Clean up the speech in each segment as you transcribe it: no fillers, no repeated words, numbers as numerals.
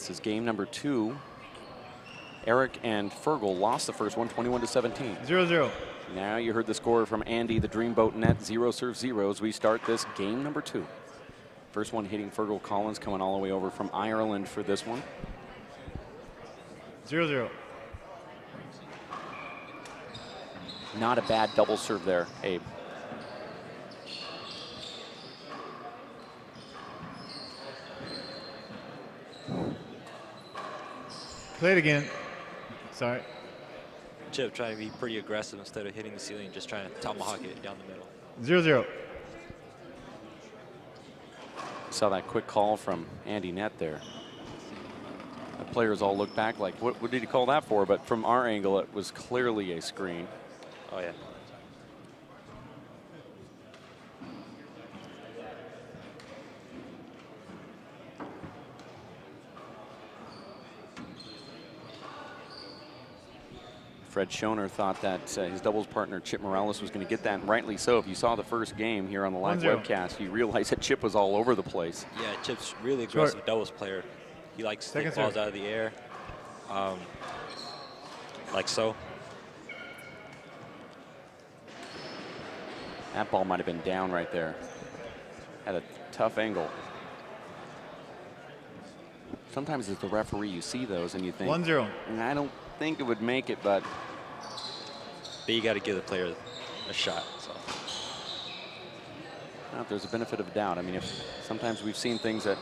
This is game number 2. Eric and Fergal lost the first one, 21-17. 0-0. Now you heard the score from Andy, the Dreamboat Net, 0 serve 0 as we start this game number 2. First one hitting Fergal Collins, coming all the way over from Ireland for this one. 0-0. Not a bad double serve there, Abe. Play it again. Sorry. Chip trying to be pretty aggressive instead of hitting the ceiling, just trying to tomahawk it down the middle. 0-0. Saw that quick call from Andy Net there. The players all looked back like, what did he call that for? But from our angle, it was clearly a screen. Oh, yeah. Fred Schoener thought that his doubles partner Chip Morales was going to get that, and rightly so. If you saw the first game here on the live webcast, you realize that Chip was all over the place. Yeah, Chip's really aggressive doubles player. He likes to take balls out of the air, like so. That ball might have been down right there. Had a tough angle. Sometimes as the referee, you see those and you think, 1-0. I don't think it would make it, but you got to give the player a shot. So. Well, there's a benefit of doubt. I mean, if sometimes we've seen things that.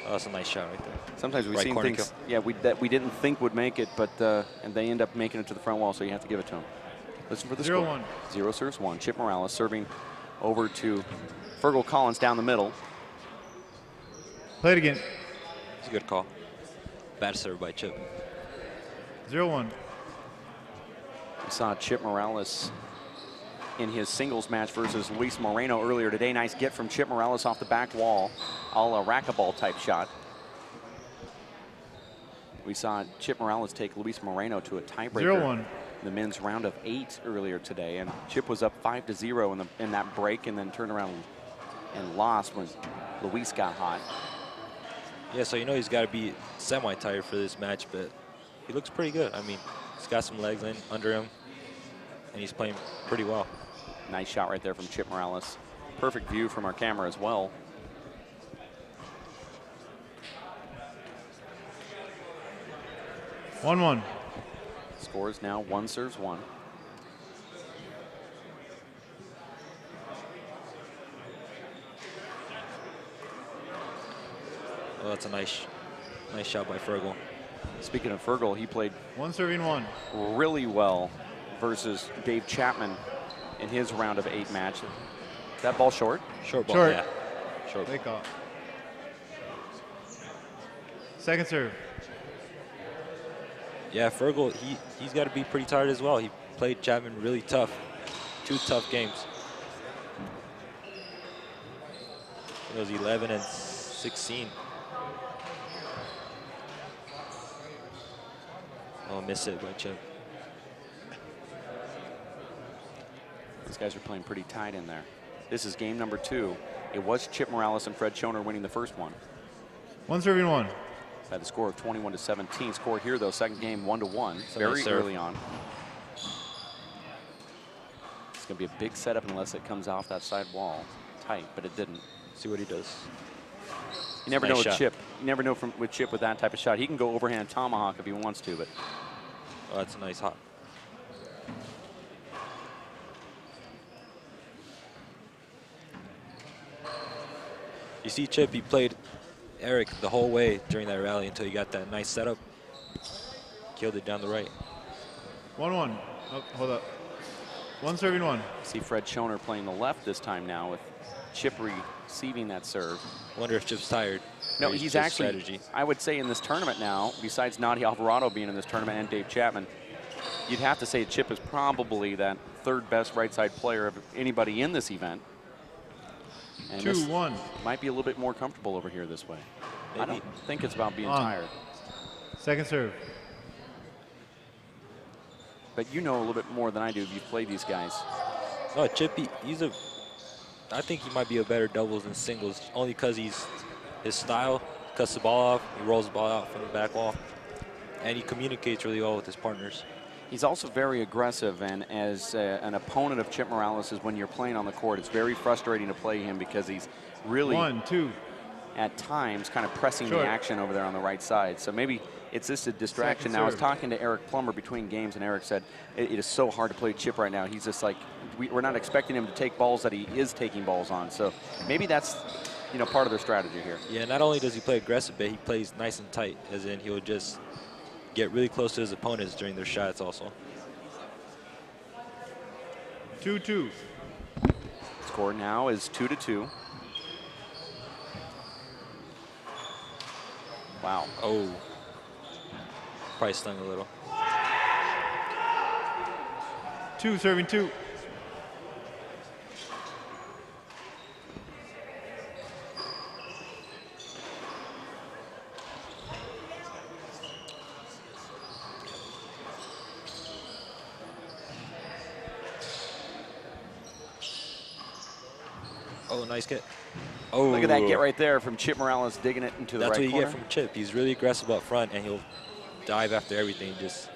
Oh, that's a nice shot right there. Sometimes we've seen things, yeah, that we didn't think would make it, but and they end up making it to the front wall, so you have to give it to them. Listen for the score. 0-1. 0 serves 1. Chip Morales serving over to Fergal Collins down the middle. Play it again. It's a good call. Bad serve by Chip. 0-1. We saw Chip Morales in his singles match versus Luis Moreno earlier today. Nice get from Chip Morales off the back wall, all a racquetball type shot. We saw Chip Morales take Luis Moreno to a tiebreaker 0-1. in the men's round of 8 earlier today, and Chip was up 5-0 in that break, and then turned around and lost when Luis got hot. Yeah, so you know he's got to be semi-tired for this match, but he looks pretty good. I mean, he's got some legs under him, and he's playing pretty well. Nice shot right there from Chip Morales. Perfect view from our camera as well. One. Score is now 1 serves 1. Well, that's a nice shot by Fergal. Speaking of Fergal, he played 1 serving 1 really well versus Dave Chapman in his round of 8 match. That ball short? Short ball, short. yeah. Short. Take off. Second serve. Yeah, Fergal, he's got to be pretty tired as well. He played Chapman really tough. 2 tough games. It was 11 and 16. Oh, miss it by Chip. These guys are playing pretty tight in there. This is game number 2. It was Chip Morales and Fred Schoener winning the first one. 1 serving 1. By the score of 21-17. Score here though, second game 1-1. Very nice early on. It's gonna be a big setup unless it comes off that side wall. Tight, but it didn't. See what he does. You never know with Chip. You never know with Chip with that type of shot. He can go overhand tomahawk if he wants to, but. Oh, that's a nice hop. You see Chip, he played Eric the whole way during that rally until he got that nice setup. Killed it down the right. 1-1. Oh, hold up. 1 serving 1. See Fred Schoener playing the left this time now with Chip receiving that serve. Wonder if Chip's tired. No, he's actually, strategy. I would say in this tournament now, besides Nadi Alvarado being in this tournament and Dave Chapman, you'd have to say Chip is probably that 3rd best right side player of anybody in this event. And 2-1. Might be a little bit more comfortable over here this way. Maybe. I don't think it's about being tired. Second serve. But you know a little bit more than I do if you've played these guys. No, Chip, I think he might be a better doubles than singles, only because his style cuts the ball off, he rolls the ball out from the back wall, and he communicates really well with his partners. He's also very aggressive, and as an opponent of Chip Morales, is when you're playing on the court, it's very frustrating to play him because he's really, 1, 2. at times, kind of pressing Short. the action over there on the right side. So maybe it's just a distraction. Now, I was talking to E.Plummer between games, and Eric said it is so hard to play Chip right now. He's just like, we're not expecting him to take balls that he is taking balls on. So maybe that's, you know, part of their strategy here. Yeah, not only does he play aggressive, but he plays nice and tight, as in he'll just get really close to his opponents during their shots also. 2-2. Score now is 2-2. Wow. Oh. Probably stung a little. 2 serving 2. Oh, nice get. Oh, Look at that get right there from Chip Morales, digging it into the That's right what you corner. get from Chip. He's really aggressive up front, and he'll dive after everything. Just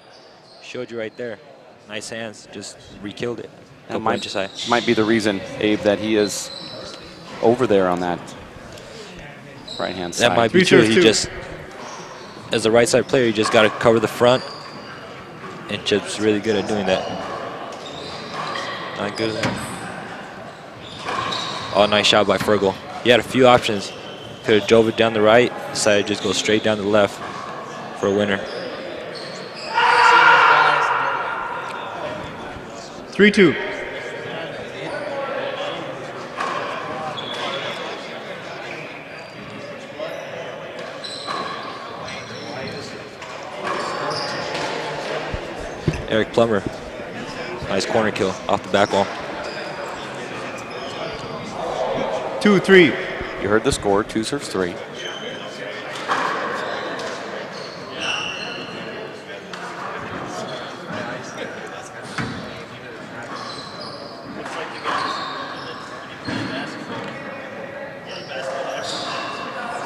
showed you right there. Nice hands, just re-killed it. That might be the reason, Abe, that he is over there on that right-hand side. That might be true. He just, as a right side player, you just got to cover the front, and Chip's really good at doing that. Not good at that. Oh, nice shot by Fergal. He had a few options. Could have drove it down the right, decided to just go straight down the left for a winner. 3-2. E.Plummer. Nice corner kill off the back wall. 2-3. You heard the score, 2 serves 3.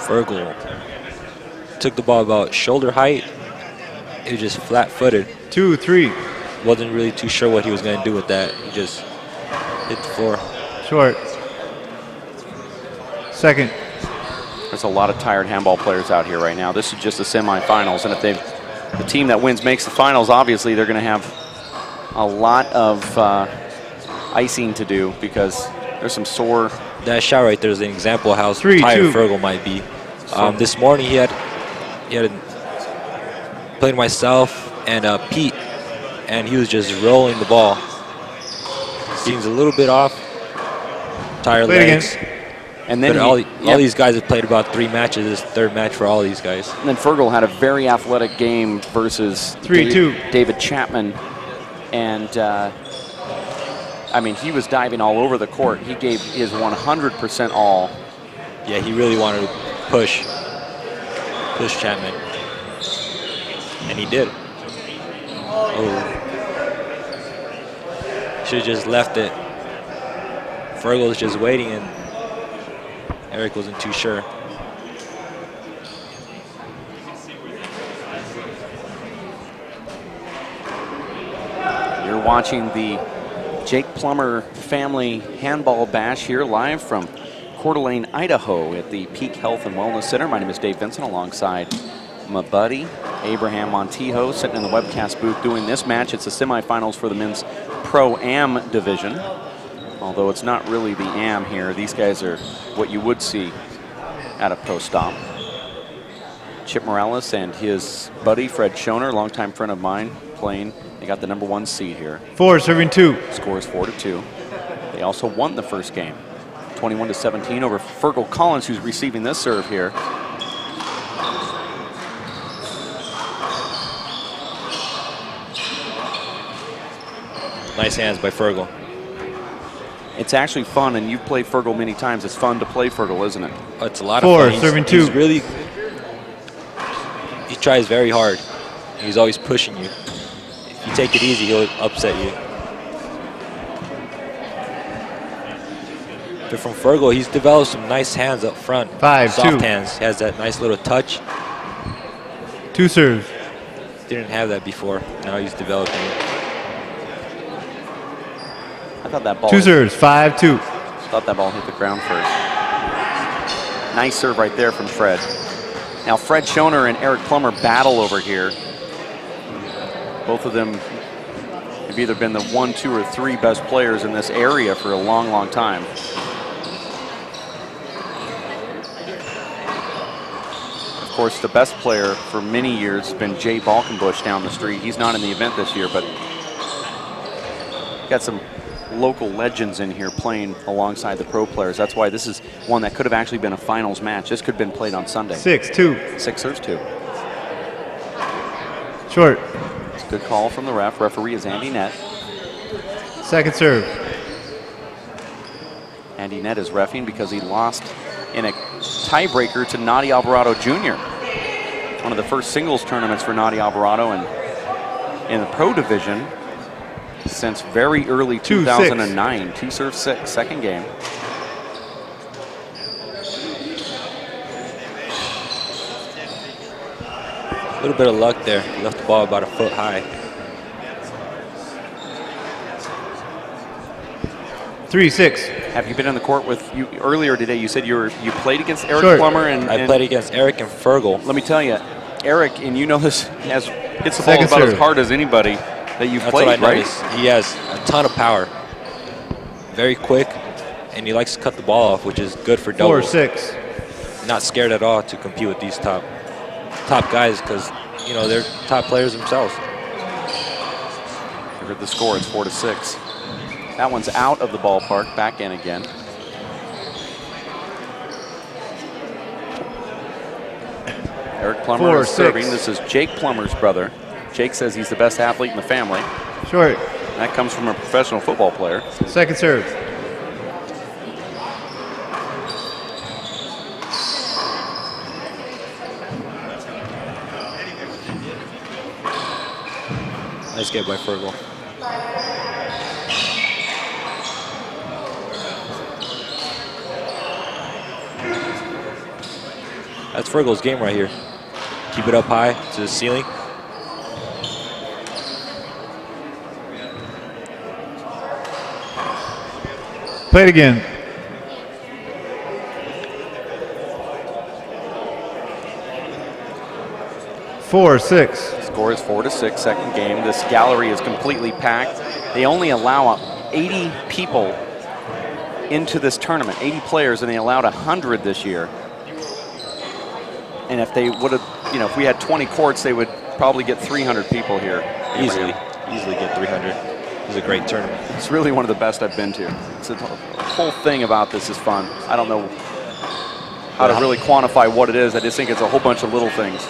Fergal took the ball about shoulder height. He was just flat-footed. 2-3. Wasn't really too sure what he was going to do with that. He just hit the floor. Short. Second. There's a lot of tired handball players out here right now. This is just the semifinals, and if the team that wins makes the finals, obviously they're going to have a lot of icing to do because there's some sore. That shot right there is an example of how 3-2. tired Fergal might be. This morning he had played myself and Pete, and he was just rolling the ball. Seems a little bit off. Tired legs. And then all these guys have played about 3 matches. This third match for all these guys. And then Fergal had a very athletic game versus 3-2. David Chapman. And, I mean, he was diving all over the court. He gave his 100% all. Yeah, he really wanted to push Chapman. And he did. Oh. Should have just left it. Fergal was just waiting, and Eric wasn't too sure. You're watching the E.Plummer family handball bash here live from Coeur d'Alene, Idaho at the Peak Health and Wellness Center. My name is Dave Vincent alongside my buddy Abraham Montijo sitting in the webcast booth doing this match. It's the semifinals for the men's Pro-Am division. Although it's not really the Am here. These guys are what you would see at a pro stop. Chip Morales and his buddy Fred Schoener, longtime friend of mine, playing. They got the #1 seed here. 4 serving 2. Score is 4-2. They also won the first game, 21-17 over Fergal Collins, who's receiving this serve here. Nice hands by Fergal. It's actually fun, and you've played Fergal many times. It's fun to play Fergal, isn't it? It's a lot of fun. 4 serving 2. He tries very hard. He's always pushing you. If you take it easy, he'll upset you. But from Fergal, he's developed some nice hands up front. 5-2. Soft hands. He has that nice little touch. 2 serves. Didn't have that before. Now he's developing it. I thought that ball. 2 serves. 5-2. Thought that ball hit the ground first. Nice serve right there from Fred. Now Fred Schoener and E.Plummer battle over here. Both of them have either been the 1, 2, or 3 best players in this area for a long, long time. Of course, the best player for many years has been Jay Balkenbush down the street. He's not in the event this year, but got some local legends in here playing alongside the pro players. That's why this is one that could have actually been a finals match. This could have been played on Sunday. 6-2. 6 serves 2. Short. It's a good call from the ref. Referee is Andy Nett. Second serve. Andy Nett is reffing because he lost in a tiebreaker to Nadi Alvarado Jr. One of the first singles tournaments for Nadi Alvarado and in the pro division since very early 2009. 2 serve 6, second game. A little bit of luck there. He left the ball about a foot high. 3-6. Have you been in the court with you earlier today? You said you played against Eric Short. Plummer and I played against Eric and Fergal. Let me tell you, Eric, and you know this, hits the ball Second about serve. as hard as anybody that you've That's played, what I right? noticed. He has a ton of power. Very quick, and he likes to cut the ball off, which is good for doubles. 4-6. Not scared at all to compete with these top guys because, you know, they're top players themselves. You heard the score, it's 4-6. That one's out of the ballpark, back in again. Eric Plummer is 4-6. serving. This is Jake Plummer's brother. Jake says he's the best athlete in the family. Short. That comes from a professional football player. Second serve. Nice get by Fergal. That's Fergal's game right here. Keep it up high to the ceiling. Play it again. 4-6. Score is 4-6, second game. This gallery is completely packed. They only allow 80 people into this tournament, 80 players, and they allowed 100 this year. And if they would have, you know, if we had 20 courts, they would probably get 300 people here. Easily get 300. It's a great tournament. It's really one of the best I've been to. It's the whole thing about this is fun. I don't know how to really quantify what it is. I just think it's a whole bunch of little things.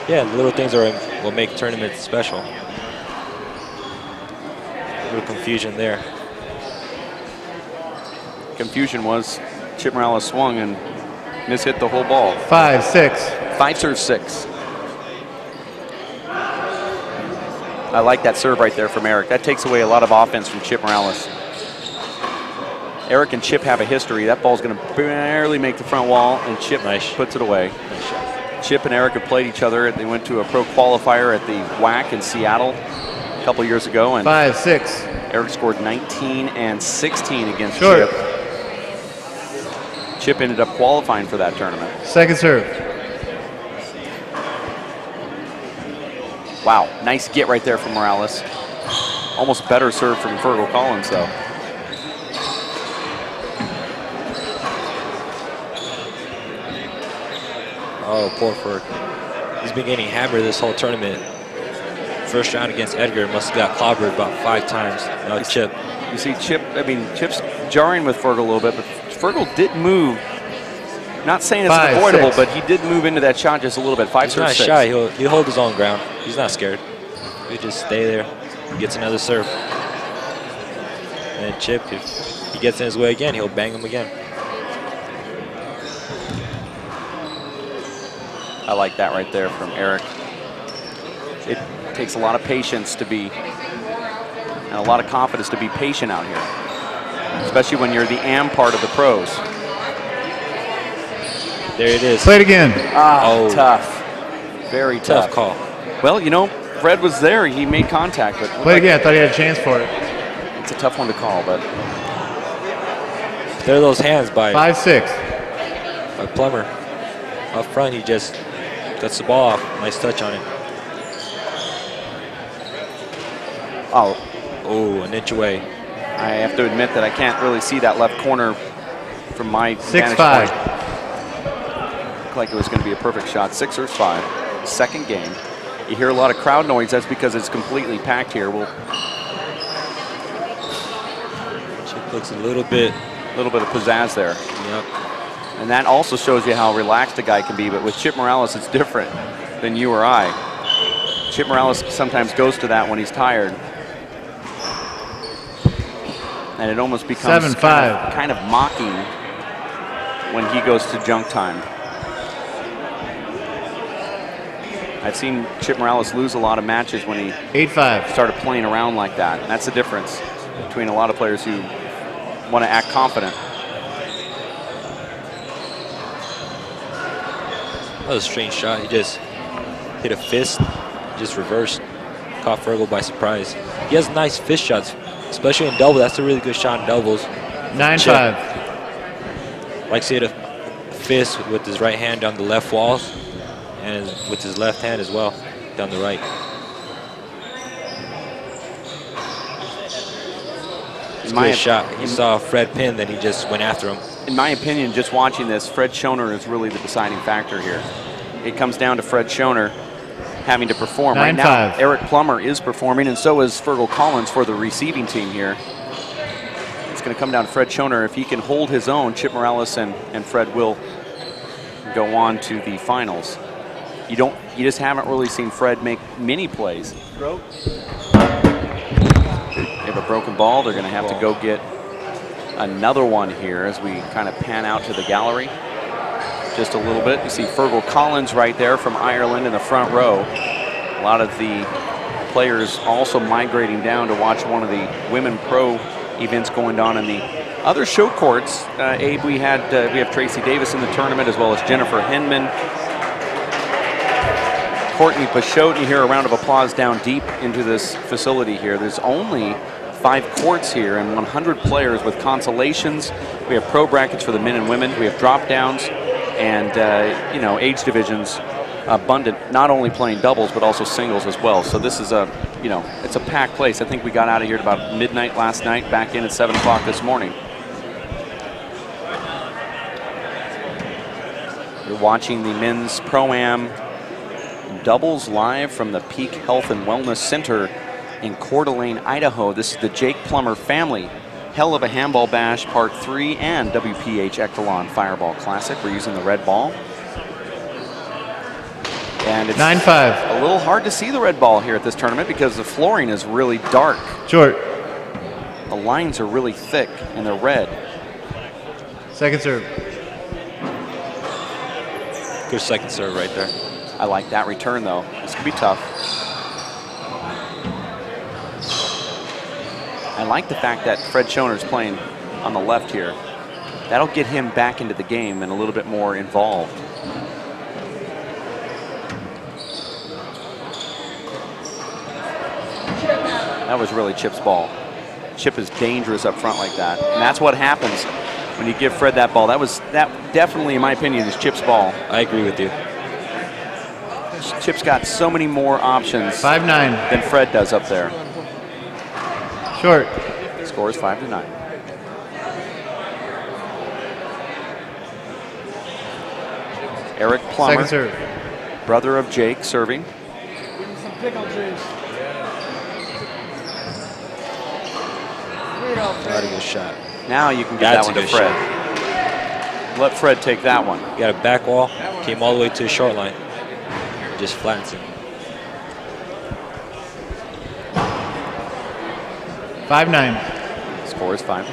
Yeah, the little things are what make tournaments special. A little confusion there. Confusion was Chip Morales swung and mishit the whole ball. 5-6. 5 serve 6. I like that serve right there from Eric. That takes away a lot of offense from Chip Morales. Eric and Chip have a history. That ball's going to barely make the front wall, and Chip puts it away. Nice shot. Chip and Eric have played each other. They went to a pro qualifier at the WAC in Seattle a couple years ago, and 5-6. Eric scored 19 and 16 against Short. Chip. Chip ended up qualifying for that tournament. Second serve. Wow, nice get right there from Morales. Almost better serve from Fergal Collins, though. Oh, poor Ferg. He's been getting hammered this whole tournament. First round against Edgar, must have got clobbered about 5 times. Now Chip. You see Chip, I mean, Chip's jarring with Fergal a little bit, but Fergal did move. Not saying it's avoidable, but he did move into that shot just a little bit. 5 serve 6. He's not shy. He'll hold his own ground. He's not scared. He'll just stay there. He gets another serve. And then Chip, if he gets in his way again, he'll bang him again. I like that right there from Eric. It takes a lot of patience to be, and a lot of confidence to be patient out here. especially when you're the am part of the pros. There it is. Play it again. Tough. Very tough. Tough call. Well, you know, Fred was there. He made contact. But Play it again. I thought he had a chance for it. It's a tough one to call, but. There are those hands by 5-6. By Plummer. Up front, he just gets the ball off. Nice touch on it. Oh, an inch away. I have to admit that I can't really see that left corner from my 6-5. Looked like it was going to be a perfect shot. 6-5. Second game. You hear a lot of crowd noise. That's because it's completely packed here. Chip looks a little bit of pizzazz there. Yep. And that also shows you how relaxed a guy can be. But with Chip Morales, it's different than you or I. Chip Morales sometimes goes to that when he's tired. And it almost becomes 7-5. kind of mocking when he goes to junk time. I've seen Chip Morales lose a lot of matches when he 8-5. started playing around like that. And that's the difference between a lot of players who want to act confident. That was a strange shot. He just hit a fist, just reversed, caught Fergal by surprise. He has nice fist shots, especially in double. That's a really good shot in doubles. 9-5. Likes to hit a fist with his right hand down the left walls and with his left hand as well down the right. It's a good shot. He saw Fred pin, then he just went after him. In my opinion, just watching this, Fred Schoener is really the deciding factor here. It comes down to Fred Schoener having to perform. Right now, Eric Plummer is performing, and so is Fergal Collins for the receiving team here. It's going to come down to Fred Schoener. If he can hold his own, Chip Morales and Fred will go on to the finals. You just haven't really seen Fred make many plays. They have a broken ball. They're going to have to go get another one here as we kind of pan out to the gallery just a little bit. You see Fergal Collins right there from Ireland in the front row. A lot of the players also migrating down to watch one of the women pro events going on in the other show courts. Abe, we have Tracy Davis in the tournament, as well as Jennifer Henman, Courtney Pachot. You hear a round of applause down deep into this facility here. There's only 5 courts here and 100 players with consolations. We have pro brackets for the men and women. We have drop downs and you know, age divisions abundant, not only playing doubles but also singles as well. So this is it's a packed place. I think we got out of here at about midnight last night, back in at 7 o'clock this morning. You're watching the men's Pro-Am doubles live from the Peak Health and Wellness Center in Coeur d'Alene, Idaho. This is the Jake Plummer Family Hell of a Handball Bash Part 3 and WPH Echelon Fireball Classic. We're using the red ball. And it's 9-5. a little hard to see the red ball here at this tournament because the flooring is really dark. Short. The lines are really thick and they're red. Second serve. Good second serve right there. I like that return though. This could be tough. I like the fact that Fred Schoener is playing on the left here. That'll get him back into the game and a little bit more involved. That was really Chip's ball. Chip is dangerous up front like that. And that's what happens when you give Fred that ball. That definitely, in my opinion, is Chip's ball. I agree with you. Chip's got so many more options 5-9 than Fred does up there. Short. Score is 5-9. Eric Plummer, Second serve. brother of Jake, serving. Not a good shot. Now you can get that one to Fred. Let Fred take that one. Got a back wall, came all the way to the short line. Just flattens him. 5-9. Score is 5-9.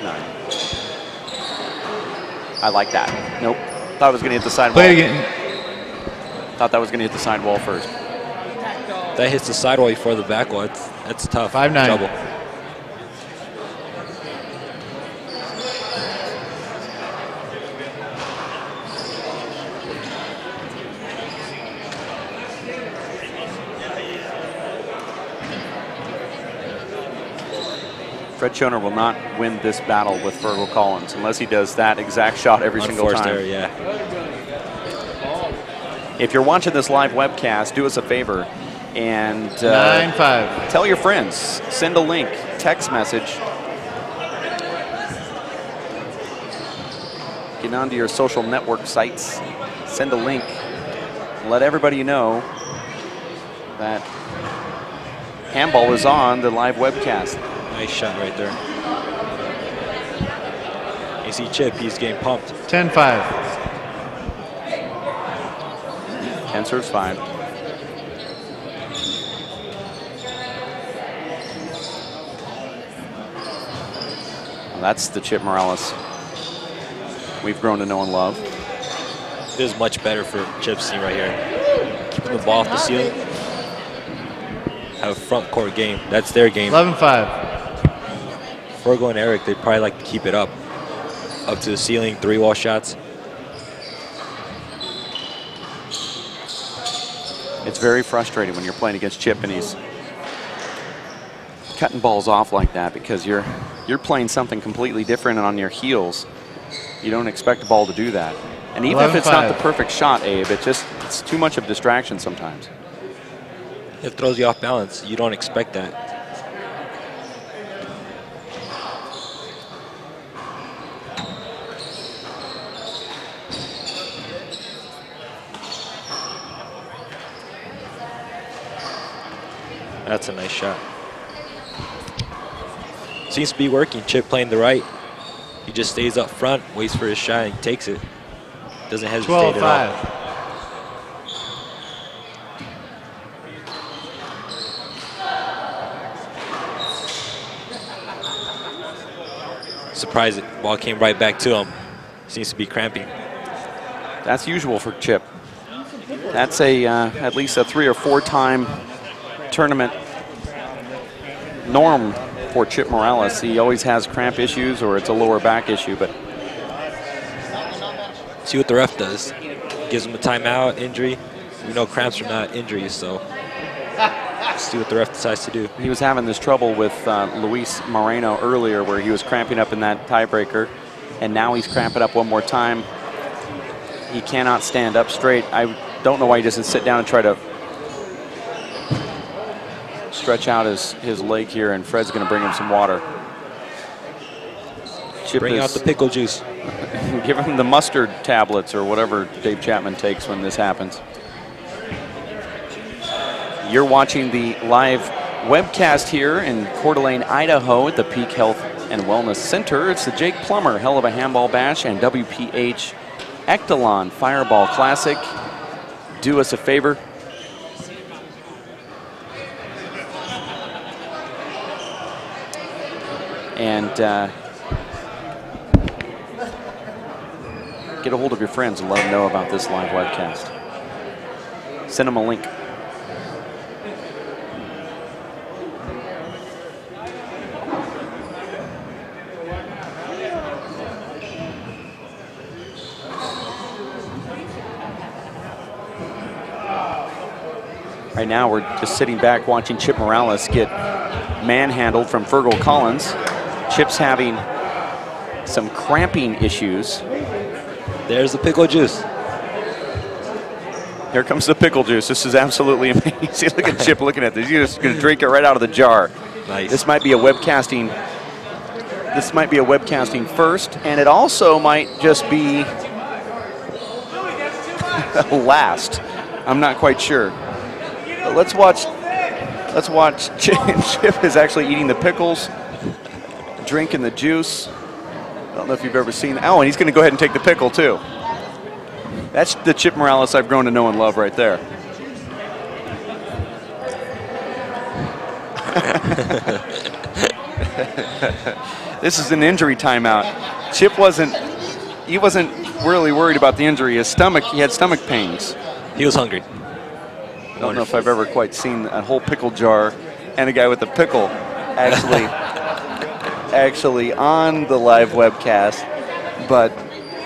I like that. Nope. Thought it was going to hit the sidewall. Play it again. Thought that was going to hit the sidewall first. That hits the sidewall before the back wall. That's tough. 5-9. Double. Fred Schoener will not win this battle with Fergal Collins unless he does that exact shot every single time. Error, yeah. If you're watching this live webcast, do us a favor and 9-5. tell your friends. Send a link, text message. Get onto your social network sites. Send a link. Let everybody know that handball is on the live webcast. Nice shot right there. You see Chip, he's getting pumped. 10-5. 10 serves 5. Well, that's the Chip Morales we've grown to know and love. This is much better for Chip's team right here. Keeping the ball off the ceiling. Have a front court game. That's their game. 11-5. Fergal and Eric, they'd probably like to keep it up to the ceiling, 3-wall shots. It's very frustrating when you're playing against Chip and he's cutting balls off like that because you're playing something completely different on your heels. You don't expect a ball to do that. And even if it's not the perfect shot, Abe, it's too much of distraction sometimes. It throws you off balance. You don't expect that. That's a nice shot. Seems to be working. Chip playing the right. He just stays up front, waits for his shot, and he takes it. Doesn't hesitate at all. 12-5. Surprised it. Ball came right back to him. Seems to be cramping. That's usual for Chip. That's at least a 3 or 4 time tournament norm for Chip Morales. He always has cramp issues or it's a lower back issue, but see what the ref does. Gives him a timeout, injury. We know cramps are not injuries, so see what the ref decides to do. He was having this trouble with Luis Moreno earlier where he was cramping up in that tiebreaker, and now he's cramping up one more time. He cannot stand up straight. I don't know why he doesn't sit down and try to stretch out his leg here, and Fred's going to bring him some water. Chip bring out the pickle juice. Give him the mustard tablets or whatever Dave Chapman takes when this happens. You're watching the live webcast here in Coeur d'Alene, Idaho at the Peak Health and Wellness Center. It's the Jake Plummer Hell of a Handball Bash and WPH Ectalon Fireball Classic. Do us a favor. And get a hold of your friends and let them know about this live webcast. Send them a link. Right now, we're just sitting back watching Chip Morales get manhandled from Fergal Collins. Chip's having some cramping issues. There's the pickle juice. Here comes the pickle juice. This is absolutely amazing. Look at Chip looking at this. He's just going to drink it right out of the jar. Nice. This might be a webcasting. This might be a webcasting first, and it also might just be last. I'm not quite sure. But let's watch. Let's watch. Chip is actually eating the pickles, drinking the juice. I don't know if you've ever seen that. Oh, and he's going to go ahead and take the pickle too. That's the Chip Morales I've grown to know and love right there. This is an injury timeout. Chip wasn't really worried about the injury. His stomach, he had stomach pains. He was hungry. I don't know if I've ever quite seen a whole pickle jar and a guy with a pickle actually on the live webcast, but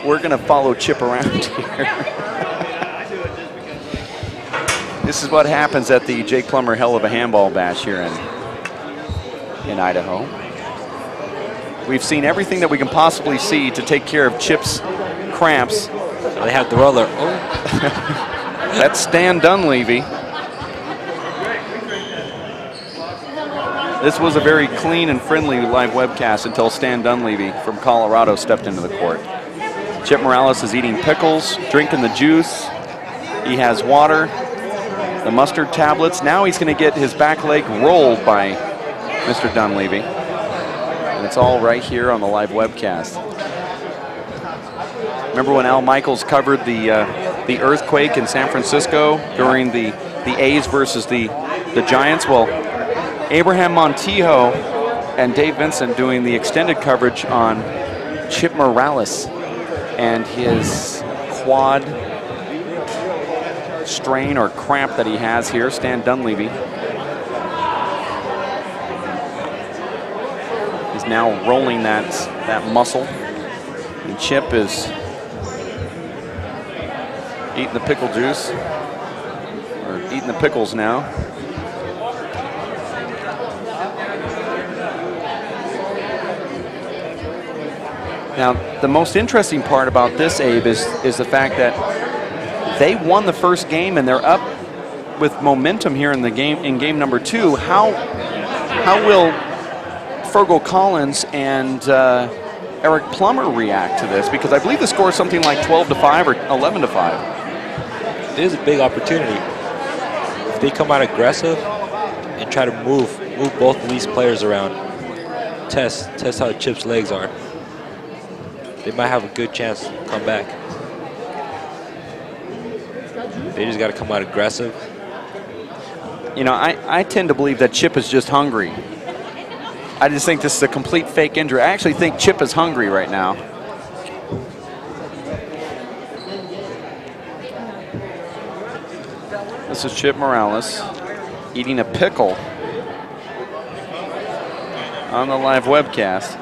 we're going to follow Chip around here. This is what happens at the Jake Plummer Hell of a Handball Bash here in Idaho. We've seen everything that we can possibly see to take care of Chip's cramps. So they have the roller. Oh. That's Stan Dunleavy. This was a very clean and friendly live webcast until Stan Dunleavy from Colorado stepped into the court. Chip Morales is eating pickles, drinking the juice. He has water, the mustard tablets. Now he's going to get his back leg rolled by Mr. Dunleavy. And it's all right here on the live webcast. Remember when Al Michaels covered the earthquake in San Francisco during the A's versus the Giants? Well, Abraham Montijo and Dave Vincent doing the extended coverage on Chip Morales and his quad strain or cramp that he has here. Stan Dunleavy is now rolling that muscle. And Chip is eating the pickle juice, or eating the pickles now. Now, the most interesting part about this, Abe, is the fact that they won the first game and they're up with momentum here in the game, in game number 2. How will Fergal Collins and Eric Plummer react to this? Because I believe the score is something like 12-5 or 11-5. It is a big opportunity. If they come out aggressive and try to move both of these players around, test how Chip's legs are, they might have a good chance to come back. They just got to come out aggressive. You know, I tend to believe that Chip is just hungry. I just think this is a complete fake injury. I actually think Chip is hungry right now. This is Chip Morales eating a pickle on the live webcast.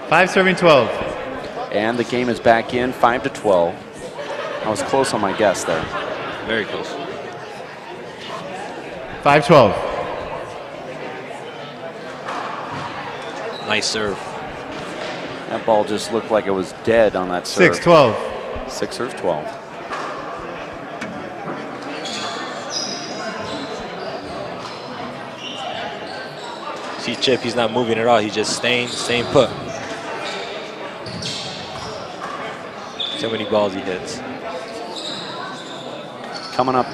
Five serving 12. And the game is back in, 5-12. I was close on my guess there. Very close. 5-12. Nice serve. That ball just looked like it was dead on that serve. 6-12. 6 serves 12. See Chip, he's not moving at all. He's just staying put. So many balls he hits. Coming up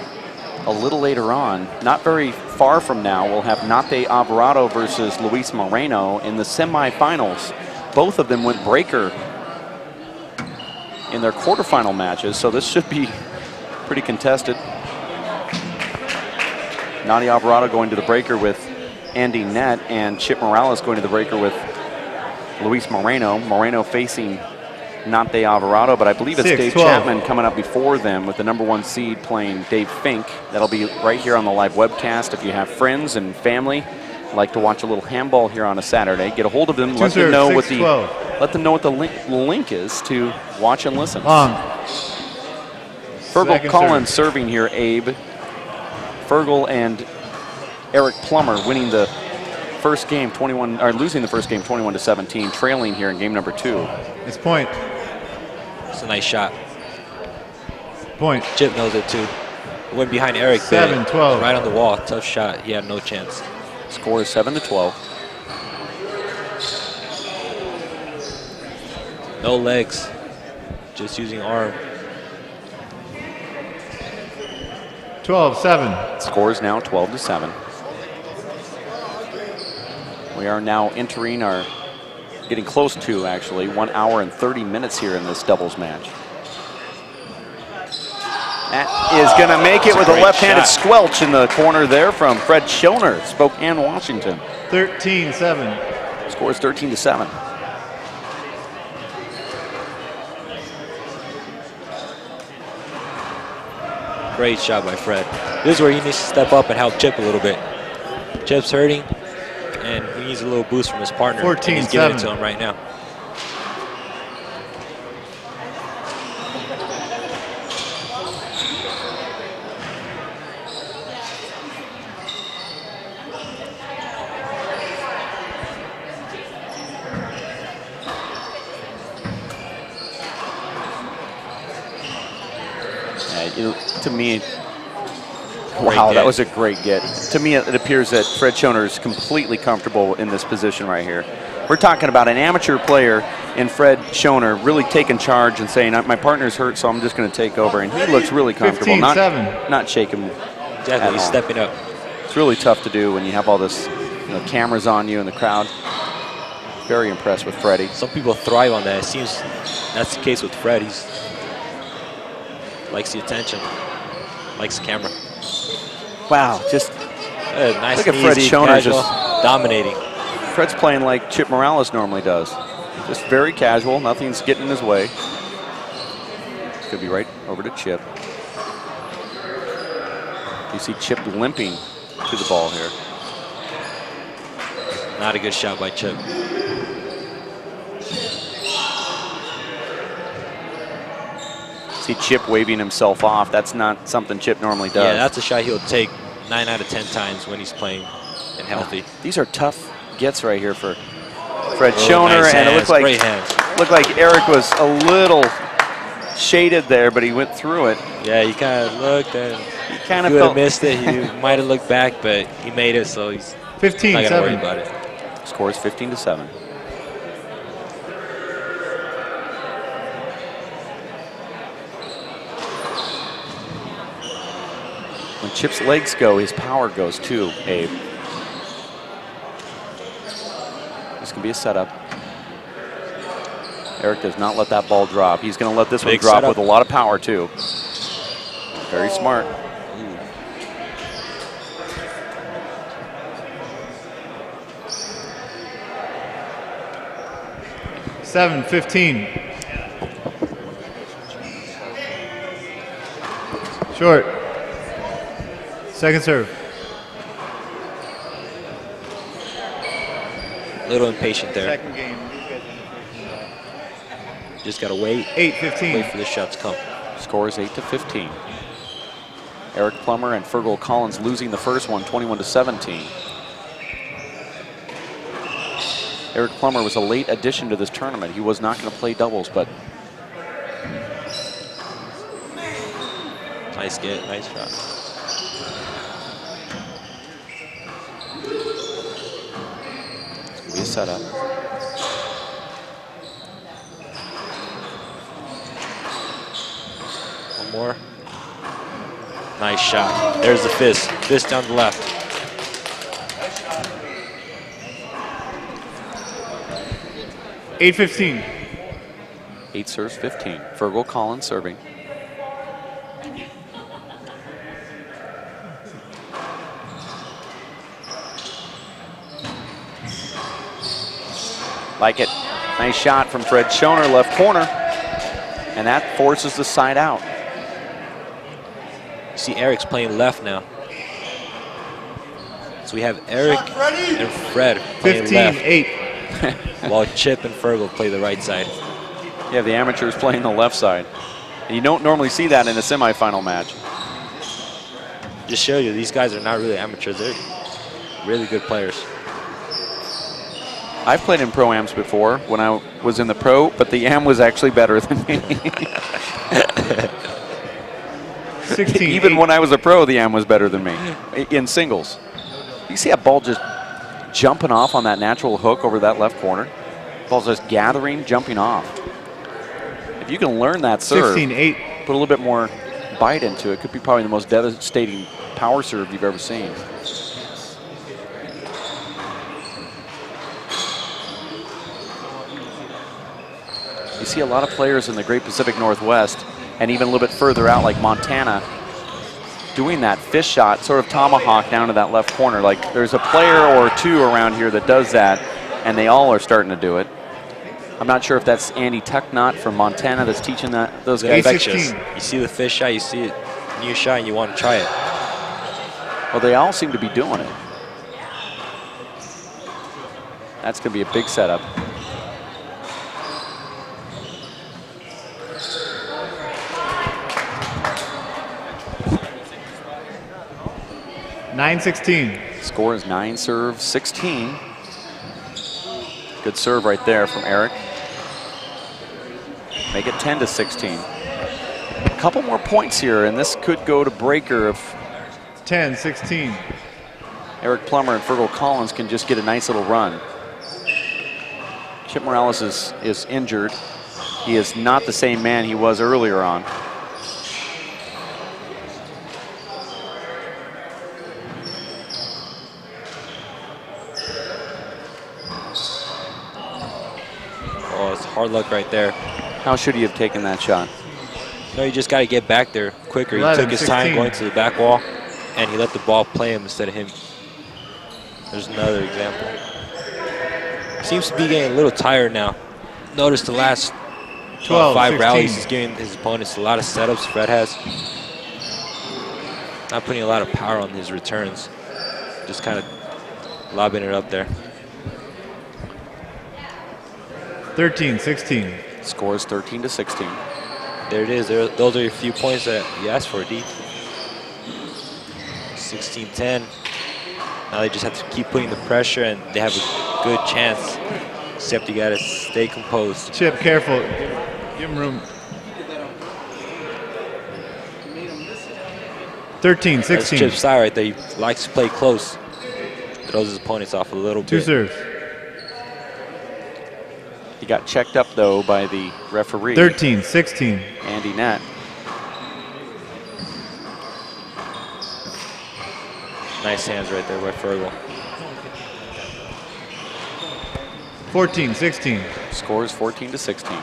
a little later on, not very far from now, we'll have Nate Alvarado versus Luis Moreno in the semifinals. Both of them went breaker in their quarterfinal matches, so this should be pretty contested. Nate Alvarado going to the breaker with Andy Nett, and Chip Morales going to the breaker with Luis Moreno. Moreno facing Nate Alvarado, but I believe it's Dave Chapman coming up before them with the #1 seed playing Dave Fink. That'll be right here on the live webcast. If you have friends and family like to watch a little handball here on a Saturday, get a hold of them. Let them know what the link is to watch and listen. Fergal Collins serving here, Abe. Fergal and Eric Plummer winning the first game 21, or losing the first game 21-17, trailing here in game number 2. It's point. It's a nice shot. Point. Chip knows it too. Went behind Eric. 7-12. Right on the wall. Tough shot. He had no chance. Score is 7-12. No legs. Just using arm. 12-7. Score is now 12-7. We are now entering our, getting close to actually, 1 hour and 30 minutes here in this doubles match. That is going to make it with a left-handed squelch in the corner there from Fred Schoener, Spokane, Washington. 13-7. Score is 13-7. Great shot by Fred. This is where he needs to step up and help Chip a little bit. Chip's hurting, and we needs a little boost from his partner. 14-7. And he's giving it to him right now. To me, wow, that was a great get. To me, it appears that Fred Schoener is completely comfortable in this position right here. We're talking about an amateur player in Fred Schoener really taking charge and saying, my partner's hurt, so I'm just going to take over. And he looks really comfortable, not shaking. Exactly, he's stepping up. It's really tough to do when you have all this cameras on you in the crowd. Very impressed with Freddie. Some people thrive on that. It seems that's the case with Fred. He's likes the attention, likes the camera. Wow, just nice. Look at Fred Schoener just dominating. Fred's playing like Chip Morales normally does. Just very casual, nothing's getting in his way. Could be right over to Chip. You see Chip limping to the ball here. Not a good shot by Chip. See Chip waving himself off. That's not something Chip normally does. Yeah, that's a shot he'll take 9 out of 10 times when he's playing and healthy. These are tough gets right here for Fred Schoener, nice and hands, it looked like Eric was a little shaded there, but he went through it. Yeah, he kind of looked and he kind of felt missed it. He might have looked back, but he made it, so he's 15-7. not gonna worry about it. Score is 15-7. When Chip's legs go, his power goes too, Abe. This can be a setup. Eric does not let that ball drop. He's going to let this one drop setup with a lot of power too. Very smart. 7-15. Short. Second serve. A little impatient there. Second game. Just got to wait. 8-15. Wait for the shot to come. Score is 8-15. Eric Plummer and Fergal Collins losing the first one, 21-17. Eric Plummer was a late addition to this tournament. He was not going to play doubles, but nice get, nice shot. It's going to be a setup. One more. Nice shot. There's the fist. Fist down the left. $8-15. 8 serves 15. Fergal Collins serving. Like it. Nice shot from Fred Schoener, left corner. And that forces the side out. You see Eric's playing left now. So we have Eric and Fred playing 15-8. while Chip and Fergal play the right side. Yeah, the amateurs playing the left side. And you don't normally see that in a semifinal match. Just show you, these guys are not really amateurs. They're really good players. I've played in pro-ams before when I was in the pro, but the am was actually better than me. 16. Even when I was a pro, the am was better than me in singles. You see that ball just jumping off on that natural hook over that left corner? Ball's just gathering, jumping off. If you can learn that serve, 16-8. put a little bit more bite into it, could be probably the most devastating power serve you've ever seen. You see a lot of players in the Great Pacific Northwest and even a little bit further out like Montana doing that fish shot, sort of tomahawk down to that left corner. Like there's a player or two around here that does that, and they all are starting to do it. I'm not sure if that's Andy Tucknott from Montana that's teaching those guys. You see the fish shot, you see it, new shot, and you want to try it. Well, they all seem to be doing it. That's going to be a big setup. (9-16). Score is 9-16. Good serve right there from Eric. Make it 10-16. A couple more points here, and this could go to breaker if 10-16. Eric Plummer and Fergal Collins can just get a nice little run. Chip Morales is injured. He is not the same man he was earlier on. Oh, it's hard luck right there. How should he have taken that shot? No, you just got to get back there quicker. 11, he took his 16. time going to the back wall, and he let the ball play him instead of him. There's another example. Seems to be getting a little tired now. Notice the last 12, 5 16. rallies, he's giving his opponents a lot of setups. Fred has. Not putting a lot of power on his returns. Just kind of lobbing it up there. 13-16. Score is 13-16. There it is. Those are your few points that you asked for, D. 16-10. Now they just have to keep putting the pressure, and they have a good chance. Except you got to stay composed. Chip, careful. Give him room. 13-16. That's Chip's style right there. He likes to play close. Throws his opponents off a little Two bit. serves. He got checked up, though, by the referee, 13-16. Andy Nett. Nice hands right there by Fergal. 14-16. Score is 14-16.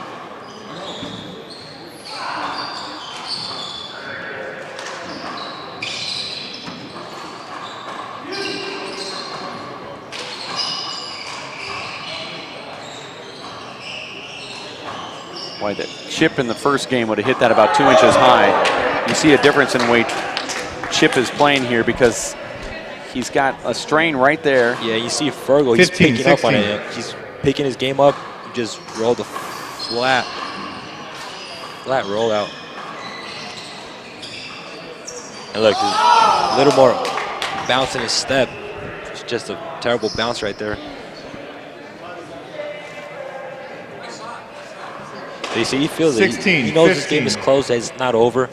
Boy, that Chip in the first game would have hit that about 2 inches high. You see a difference in weight Chip is playing here because he's got a strain right there. Yeah, you see Fergal, he's 15, picking up on 16. it. He's picking his game up. He just rolled a flat rollout. And look, a little more bounce in his step. It's just a terrible bounce right there. But you see, he feels it. 16, He knows 15. this game is close, that it's not over.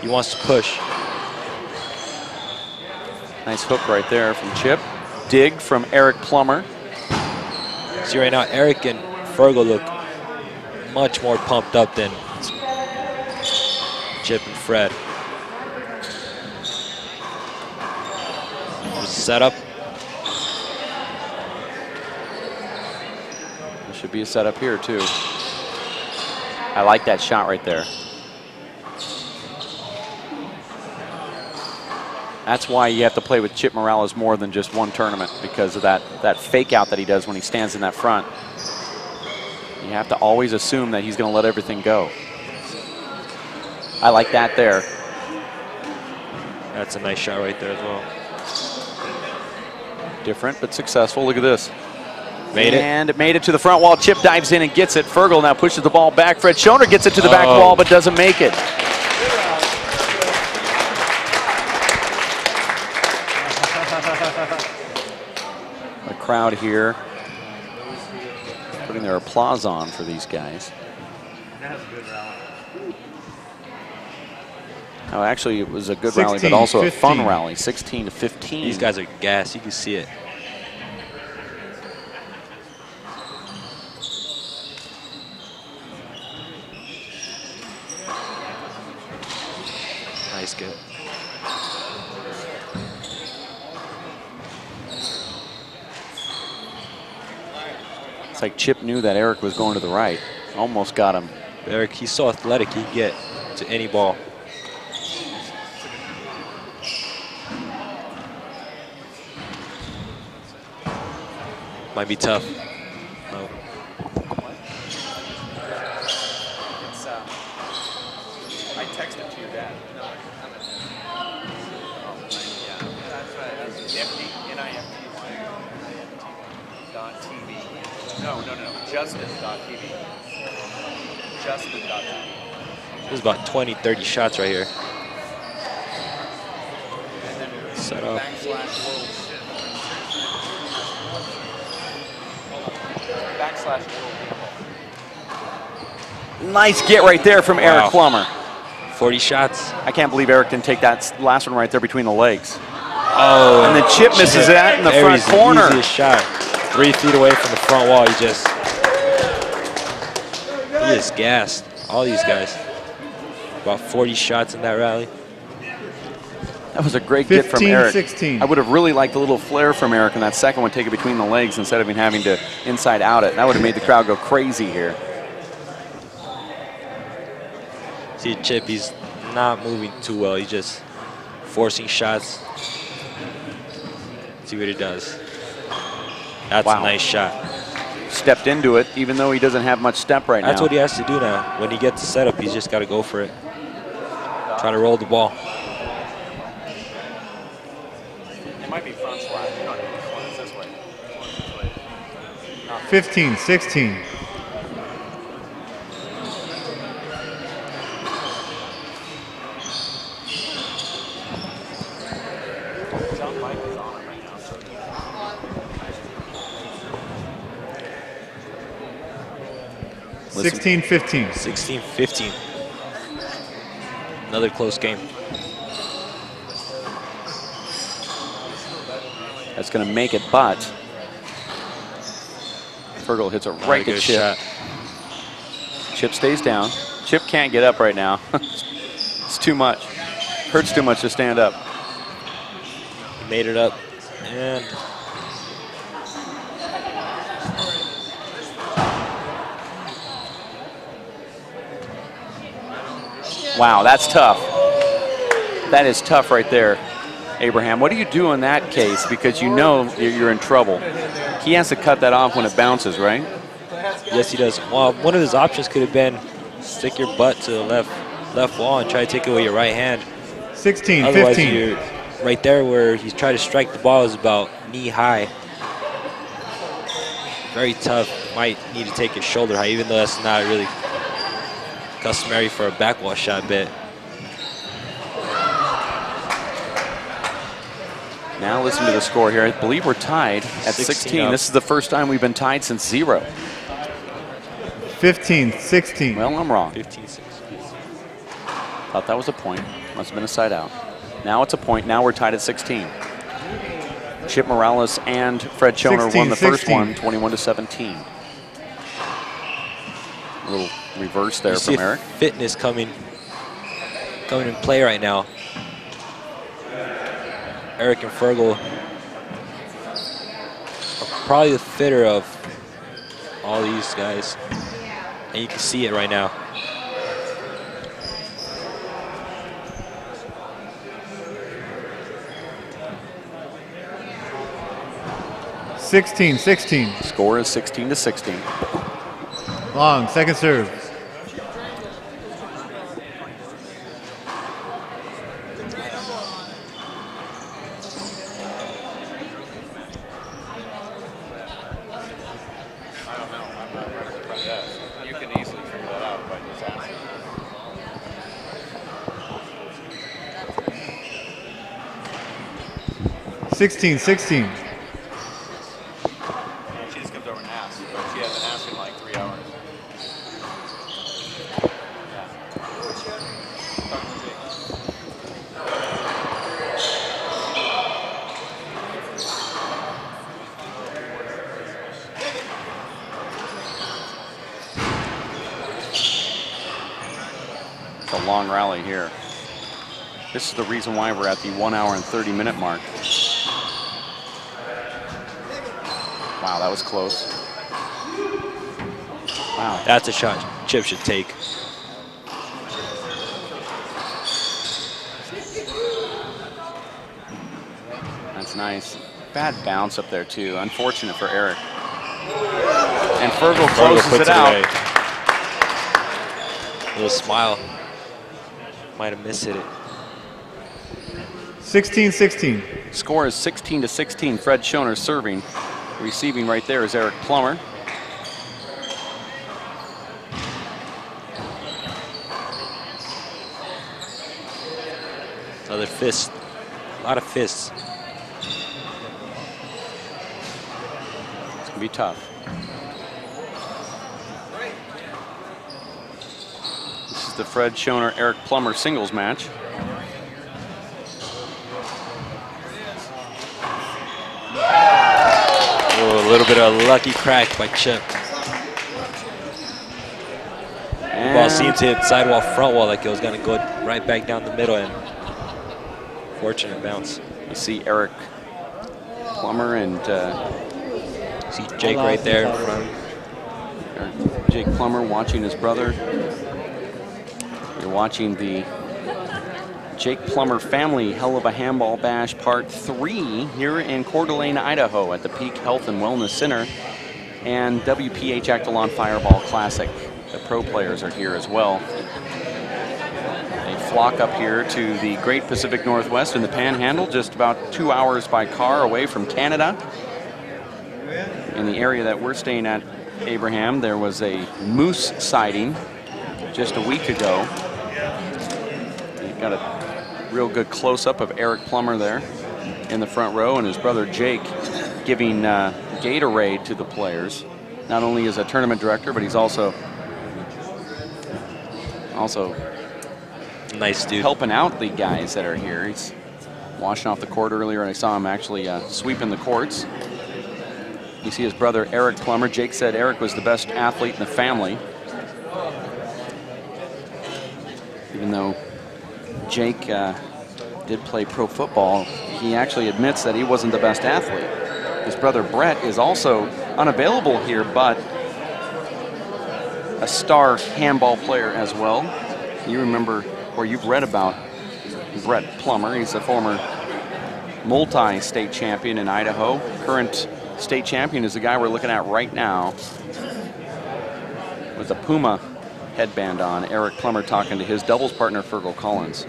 He wants to push. Nice hook right there from Chip. Dig from Eric Plummer. See right now, Eric and Fergal look much more pumped up than Chip and Fred. There's a setup. There should be a setup here, too. I like that shot right there. That's why you have to play with Chip Morales more than just one tournament, because of that fake out that he does when he stands in that front. You have to always assume that he's going to let everything go. I like that there. That's a nice shot right there as well. Different but successful. Look at this. Made it. And it made it to the front wall. Chip dives in and gets it. Fergal now pushes the ball back. Fred Schoener gets it to the back wall but doesn't make it. The crowd here putting their applause on for these guys. Oh, actually, it was a good rally, but also 15. a fun rally. 16-15. These guys are gassed. You can see it. Nice get. It's like Chip knew that Eric was going to the right. Almost got him. Eric, he's so athletic, he can get to any ball. Might be tough. No. I texted to your dad. Yeah, that's right. That's NIFT. Justin.tv. Justin.tv. There's about 20, 30 shots right here. Set up. Nice get right there from Eric Plummer. 40 shots. I can't believe Eric didn't take that last one right there between the legs. Oh, and the chip misses that in the front corner. Easiest shot. 3 feet away from the front wall. He is gassed. All these guys. About 40 shots in that rally. That was a great get from Eric. 15-16. I would have really liked a little flare from Eric in that second one, take it between the legs instead of having to inside out it. That would have made the crowd go crazy here. See Chip, he's not moving too well. He's just forcing shots. See what he does. That's a nice shot. Stepped into it, even though he doesn't have much step right now. That's what he has to do now. When he gets the setup, he's just got to go for it. Try to roll the ball. It might be front slash. It's this way. 15-16. Listen. 16-15. 16-15. Another close game. That's going to make it, but Fergal hits it right to Chip. Chip stays down. Chip can't get up right now. It's too much. Hurts too much to stand up. He made it up. And wow, that's tough. That is tough right there, Abraham. What do you do in that case? Because you know you're in trouble. He has to cut that off when it bounces, right? yes, he does. Well, one of his options could have been stick your butt to the left wall and try to take it with your right hand. 16-15. Otherwise, you're right there where he's trying to strike the ball is about knee high. Very tough. Might need to take it shoulder high, even though that's not really customary for a back wall shot bit. Now listen to the score here. I believe we're tied at 16. This is the first time we've been tied since 0. 15-16. Well, I'm wrong. 15-16. Thought that was a point. Must have been a side out. Now it's a point. Now we're tied at 16. Chip Morales and Fred Schoener won the first one, 21-17. A little reverse there from Eric. Fitness coming in play right now. Eric and Fergal are probably the fitter of all these guys, and you can see it right now. Score is 16-16. Long, second serve. You can easily figure that out by just asking. 16-16. She just comes over and asks, but she hasn't asked in like 3 hours. It's a long rally here. This is the reason why we're at the 1 hour and 30-minute mark. Wow, that was close. Wow. That's a shot Chip should take. That's nice. Bad bounce up there, too. Unfortunate for Eric. And Fergal closes it out. Away. Little smile. Might have missed it. 16-16. Score is 16-16. Fred Schoener serving. Receiving right there is Eric Plummer. Another fist. A lot of fists. It's going to be tough. This is the Fred Schoener, E.Plummer singles match. Oh, a little bit of a lucky crack by Chip. The ball seemed to hit sidewall, front wall, like it was going to go right back down the middle, and fortunate bounce. You see E.Plummer and see Jake right there in front. Jake Plummer watching his brother. You're watching the Jake Plummer Family Hell of a Handball Bash Part 3 here in Coeur d'Alene, Idaho at the Peak Health and Wellness Center and WPH Actalon Fireball Classic. The pro players are here as well. They flock up here to the Great Pacific Northwest in the Panhandle, just about 2 hours by car away from Canada. In the area that we're staying at, Abraham, there was a moose sighting just a week ago. You've got a real good close-up of E.Plummer there in the front row, and his brother Jake giving Gatorade to the players. Not only as a tournament director, but he's also nice dude, helping out the guys that are here. He's washing off the court earlier, and I saw him actually sweeping the courts. You see his brother E.Plummer. Jake said Eric was the best athlete in the family. Even though Jake did play pro football, he actually admits that he wasn't the best athlete. His brother Brett is also unavailable here, but a star handball player as well. You remember, or you've read about Brett Plummer. He's a former multi-state champion in Idaho. Current state champion is the guy we're looking at right now with the Puma headband on. E.Plummer talking to his doubles partner, Fergal Collins.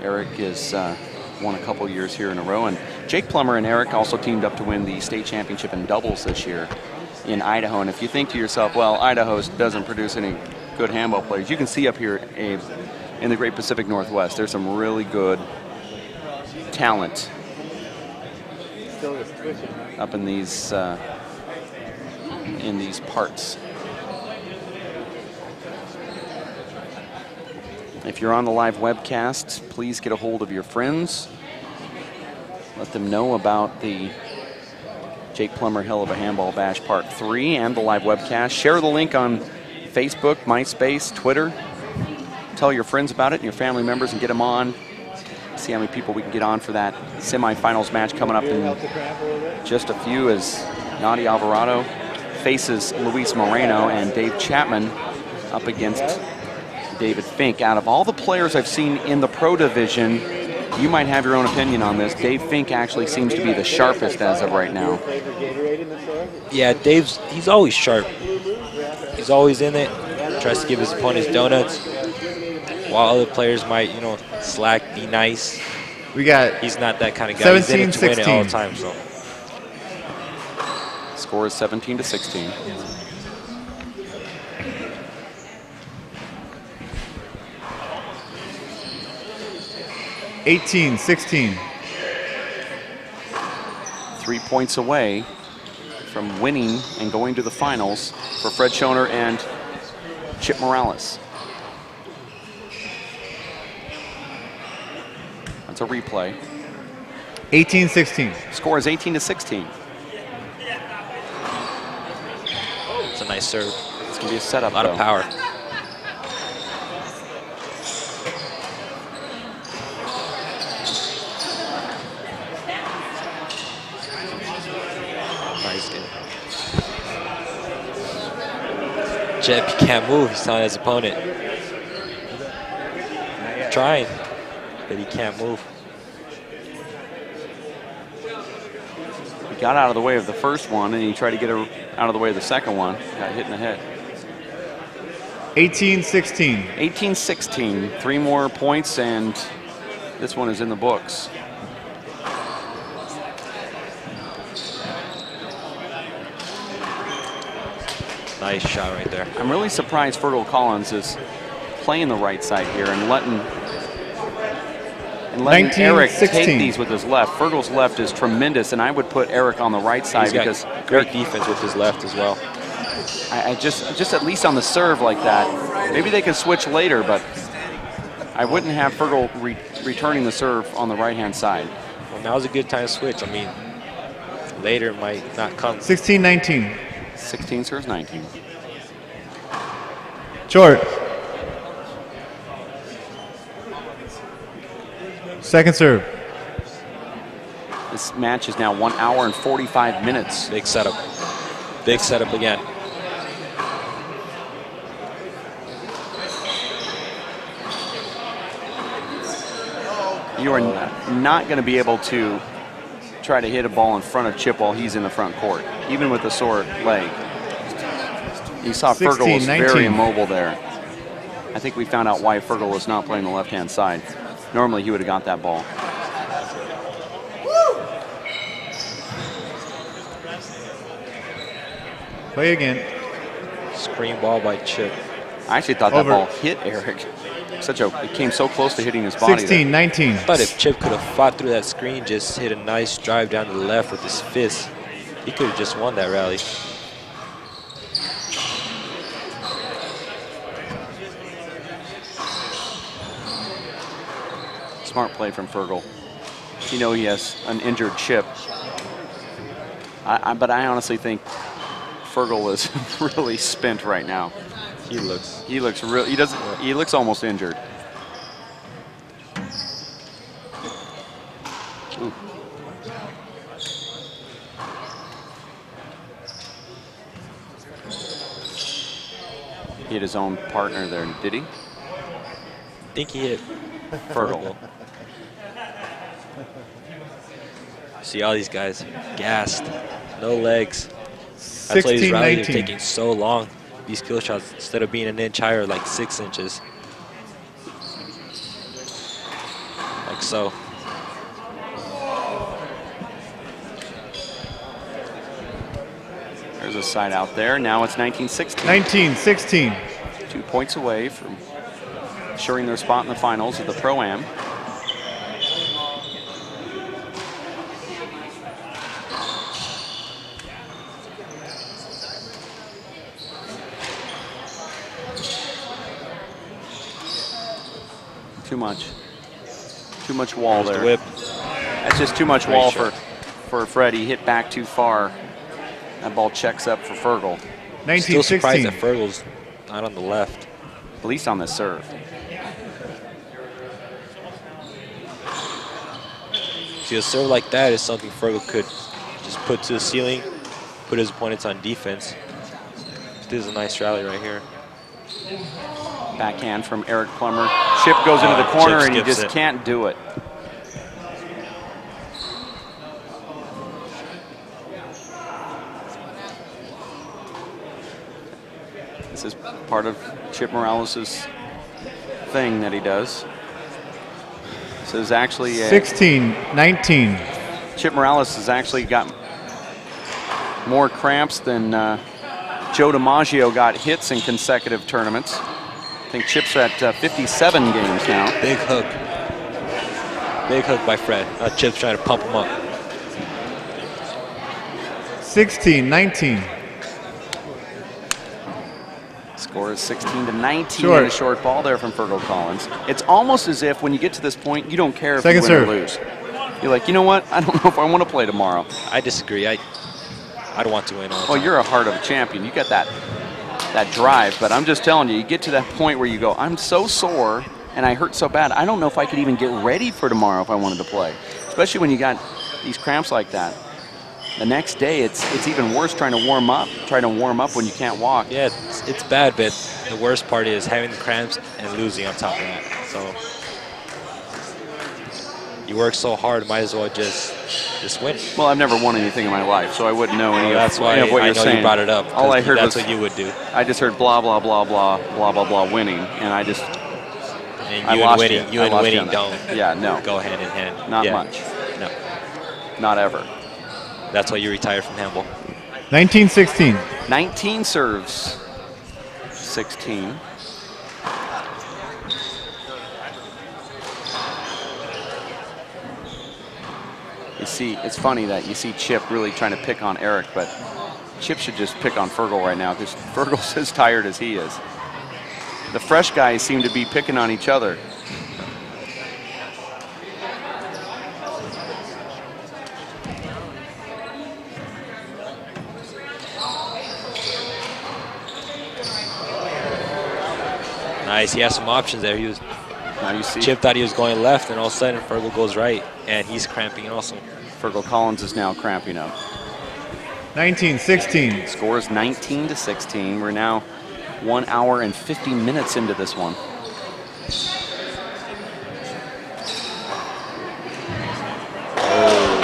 Eric has won a couple years here in a row, and Jake Plummer and Eric also teamed up to win the state championship in doubles this year in Idaho. And if you think to yourself, well, Idaho doesn't produce any good handball players, you can see up here, Abe, in the Great Pacific Northwest, there's some really good talent up in these parts. If you're on the live webcast, please get a hold of your friends. Let them know about the Jake Plummer Hell of a Handball Bash Part 3 and the live webcast. Share the link on Facebook, MySpace, Twitter. Tell your friends about it and your family members and get them on. See how many people we can get on for that semifinals match coming up in just a few, as Nadia Alvarado faces Luis Moreno and Dave Chapman up against David Fink. Out of all the players I've seen in the pro division, you might have your own opinion on this. Dave Fink actually seems to be the sharpest as of right now. Yeah, he's always sharp. He's always in it, tries to give his opponents donuts, while other players might, you know, slack, be nice. He's not that kind of guy. He's in it to win it all the time. So score is 17-16. (18-16). 3 points away from winning and going to the finals for Fred Schoener and Chip Morales. That's a replay. 18-16. Score is 18-16. It's a nice serve. It's going to be a setup, a lot of power. Nice game. Jep, he can't move. He's telling his opponent. Trying, but he can't move. He got out of the way of the first one, and he tried to get out of the way of the second one. Got hit in the head. 18-16. 18-16. 3 more points, and this one is in the books. Nice shot right there. I'm really surprised Fergal Collins is playing the right side here and letting and letting 19, Eric 16. take these with his left. Fergal's left is tremendous, and I would put Eric on the right side because great defense with his left as well. I just at least on the serve like that. Maybe they can switch later, but I wouldn't have Fergal returning the serve on the right-hand side. Well, now's a good time to switch. I mean, later might not come. 16-19. 16 serves 19. Short. Second serve. This match is now 1 hour and 45 minutes. Big setup. Big setup again. You are not going to be able to try to hit a ball in front of Chip while he's in the front court, even with a sore leg. You saw 16, Fergal was 19. very immobile there. I think we found out why Fergal was not playing the left-hand side. Normally he would have got that ball. Play again. Screen ball by Chip. I actually thought that ball hit Eric. It came so close to hitting his body. 16-19. But if Chip could have fought through that screen, just hit a nice drive down to the left with his fist, he could have just won that rally. Smart play from Fergal. You know he has an injured Chip. But I honestly think Fergal is really spent right now. He looks real. He looks almost injured. Ooh. He hit his own partner there, did he? I think he hit Fergal. See all these guys gassed, no legs. That's why these rallies are taking so long. These skill shots, instead of being an inch higher, like 6 inches. Like so. There's a side out there. Now it's 19-16. 19-16. 2 points away from ensuring their spot in the finals of the Pro-Am. Too much wall there. Whip. That's just too much wall for Freddie. Hit back too far. That ball checks up for Fergal. 19-16. Still surprised that Fergal's not on the left. At least on the serve. See, a serve like that is something Fergal could just put to the ceiling, put his opponents on defense. This is a nice rally right here. Backhand from Eric Plummer. Chip goes into the corner and he just can't do it. This is part of Chip Morales' thing that he does. This is actually 16-19. Chip Morales has actually got more cramps than Joe DiMaggio got hits in consecutive tournaments. I think Chip's at 57 games now. Big hook. Big hook by Fred. Chip's trying to pump him up. 16-19. Score is 16-19 on a short ball there from Fergal Collins. It's almost as if when you get to this point, you don't care if you win or lose. You're like, you know what? I don't know if I want to play tomorrow. I disagree. I don't want to win all the Well, time. you're a heart of a champion. You got that drive, but I'm just telling you, you get to that point where you go, I'm so sore and I hurt so bad, I don't know if I could even get ready for tomorrow if I wanted to play. Especially when you got these cramps like that. The next day, it's even worse trying to warm up when you can't walk. Yeah, it's bad, but the worst part is having the cramps and losing on top of that. So you work so hard, might as well just win. Well, I've never won anything in my life, so I wouldn't know any that's why of what I you're know saying. You brought it up. All I heard that's was what you would do. I just heard blah blah blah blah blah blah blah winning, and I just and you and winning don't go hand in hand. Not much. No. Not ever. That's why you retired from handball. 19-16. 19 serves. 16. You see, it's funny that you see Chip really trying to pick on Eric, but Chip should just pick on Fergal right now because Fergal's as tired as he is. The fresh guys seem to be picking on each other. Nice, he has some options there. He was, now you see Chip thought he was going left, and all of a sudden Fergal goes right, and he's cramping also. Fergal Collins is now cramping up. 19-16. Score is 19-16. We're now 1 hour and 50 minutes into this one. Oh.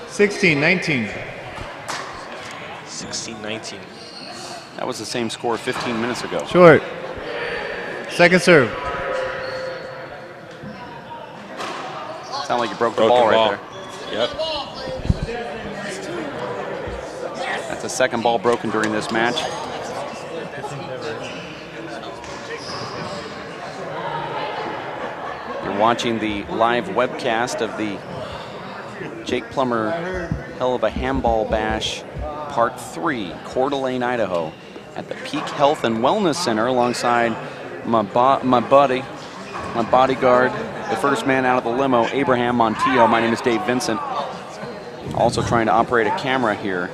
16-19. 16-19. That was the same score 15 minutes ago. Short. Second serve. Sound like you broke the ball right there. Yep. That's the second ball broken during this match. You're watching the live webcast of the Jake Plummer Hell of a Handball Bash Part 3, Coeur d'Alene, Idaho, at the Peak Health and Wellness Center alongside my bodyguard, the first man out of the limo, Abraham Montillo. My name is Dave Vincent. Also trying to operate a camera here.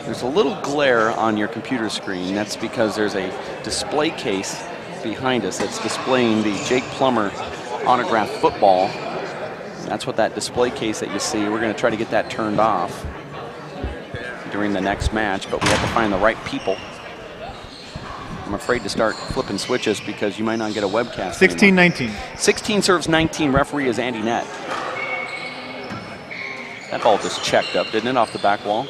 There's a little glare on your computer screen. That's because there's a display case behind us that's displaying the Jake Plummer autographed football. That's what that display case that you see, we're going to try to get that turned off during the next match, but we have to find the right people. I'm afraid to start flipping switches because you might not get a webcast. 16-19. 16 serves 19. Referee is Andy Nett. That ball just checked up, didn't it, off the back wall?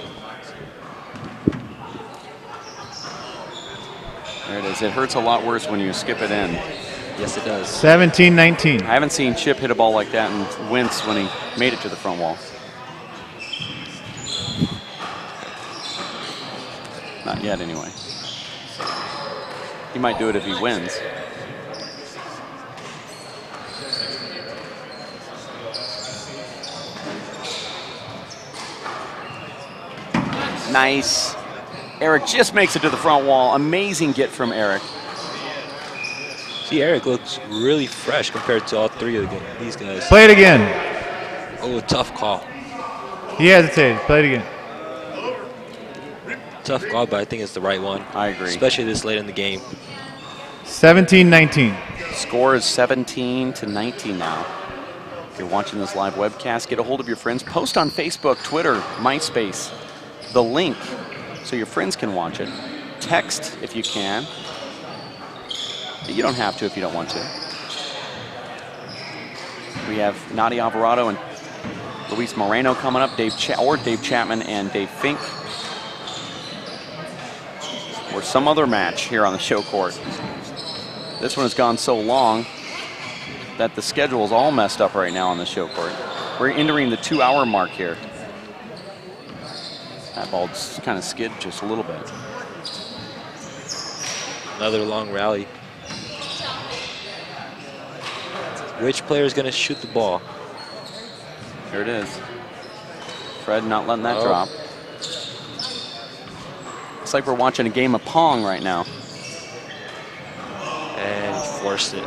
There it is. It hurts a lot worse when you skip it in. Yes, it does. 17-19. I haven't seen Chip hit a ball like that and wince when he made it to the front wall. Not yet, anyway. He might do it if he wins. Nice. Eric just makes it to the front wall. Amazing get from Eric. See, Eric looks really fresh compared to all three of these guys. Play it again. Oh, tough call. He hesitated. Play it again. Tough call, but I think it's the right one. I agree. Especially this late in the game. 17-19. Score is 17-19 now. If you're watching this live webcast, get a hold of your friends. Post on Facebook, Twitter, MySpace, the link so your friends can watch it. Text if you can. You don't have to if you don't want to. We have Nadia Alvarado and Luis Moreno coming up, Dave Chapman and Dave Fink. Or some other match here on the show court. This one has gone so long that the schedule is all messed up right now on the show court. We're entering the 2-hour mark here. That ball just kind of skid just a little bit. Another long rally. Which player is going to shoot the ball? Here it is. Fred not letting that drop. It's like we're watching a game of Pong right now. And he forced it.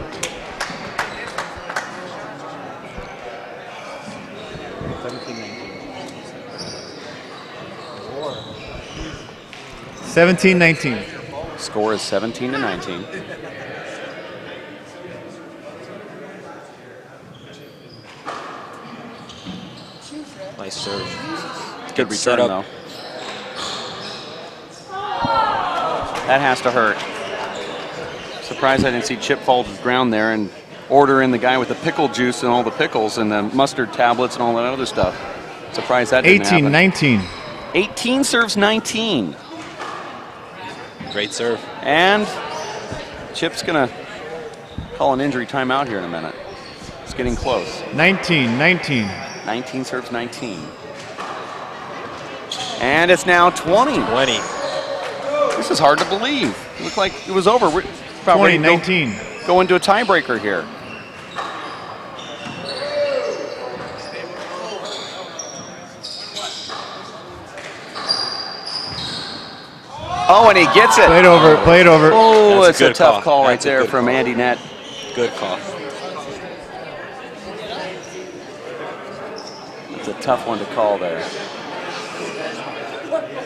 17-19. Score is 17-19. Nice serve. Good return, though. That has to hurt. Surprised I didn't see Chip fall to the ground there and order in the guy with the pickle juice and all the pickles and the mustard tablets and all that other stuff. Surprised that didn't happen. 18-19. 18 serves 19. Great serve. And Chip's going to call an injury timeout here in a minute. It's getting close. 19-19. 19 serves 19. And it's now 20. 20. This is hard to believe. It looked like it was over. Probably 20-19. Go into a tiebreaker here. Oh, and he gets it. Played over, played over. Oh, it's a good tough call right That's a there good from call. Andy Nett. Good call. It's a tough one to call there.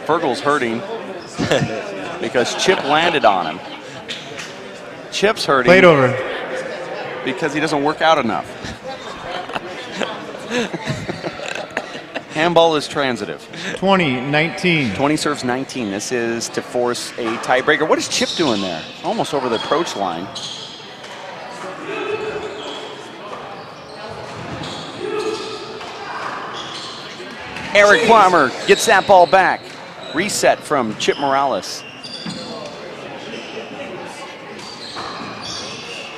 Fergal's hurting because Chip landed on him. Chip's hurting. Played over. Because he doesn't work out enough. Handball is transitive. 20-19. 20 serves 19. This is to force a tiebreaker. What is Chip doing there? Almost over the approach line. E.Plummer gets that ball back. Reset from Chip Morales.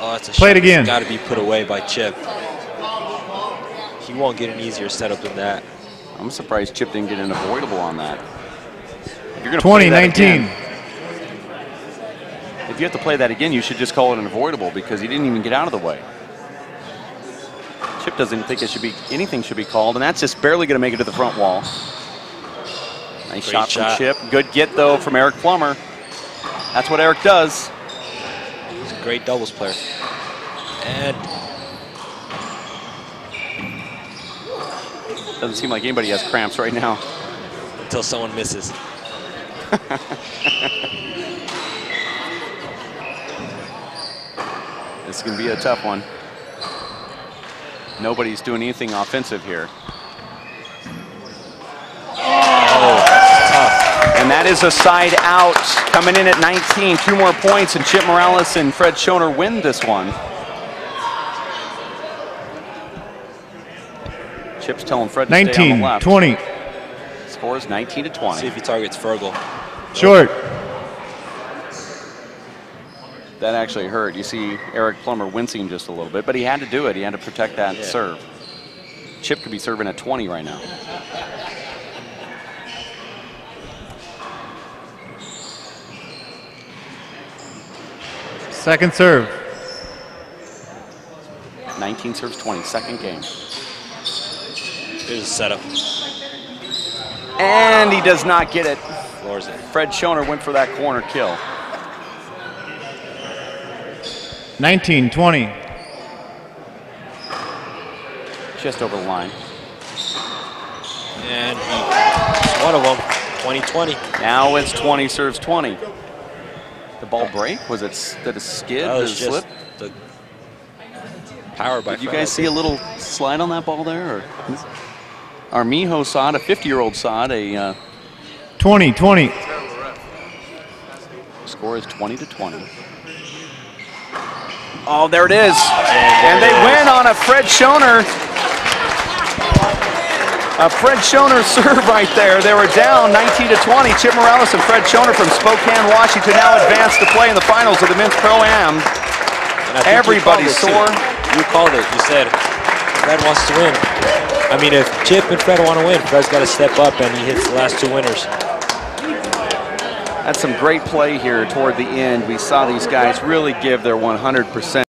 Oh, it's a Play it shot again. Got to be put away by Chip. He won't get an easier setup than that. I'm surprised Chip didn't get an avoidable on that. If you're going to play that 20-19. again, if you have to play that again, you should just call it an avoidable because he didn't even get out of the way. Chip doesn't think it should be anything should be called, and that's just barely going to make it to the front wall. Nice shot from Chip. Good get though from E.Plummer. That's what Eric does. He's a great doubles player. And doesn't seem like anybody has cramps right now. until someone misses. This is going to be a tough one. Nobody's doing anything offensive here. Oh, that's tough. And that is a side out. Coming in at 19, 2 more points, and Chip Morales and Fred Schoener win this one. Chip's telling Fred to stay on the left. 19-20. Score is 19-20. See if he targets Fergal. Short. That actually hurt. You see E.Plummer wincing just a little bit, but he had to do it. He had to protect that serve. Chip could be serving at 20 right now. Second serve. 19 serves 20, second game. Here's a setup. And he does not get it. Floors it. Fred Schoener went for that corner kill. 19-20. Just over the line. And he's one of them. 20-20. Now it's 20 serves 20. The ball break? Was it, did it skid? That Did it was slip? just the power by Did you guys see a little slide on that ball there? Or? Armijo saw it, a 50-year-old saw it. A 20-20. score is 20-20. Oh, there it is. And they win on a Fred Schoener. A Fred Schoener serve right there. They were down 19-20. Chip Morales and Fred Schoener from Spokane, Washington now advance to play in the finals of the Men's Pro-Am. Everybody's sore. You called it. You said Fred wants to win. I mean, if Chip and Fred want to win, Fred's got to step up, and he hits the last 2 winners. That's some great play here toward the end. We saw these guys really give their 100%.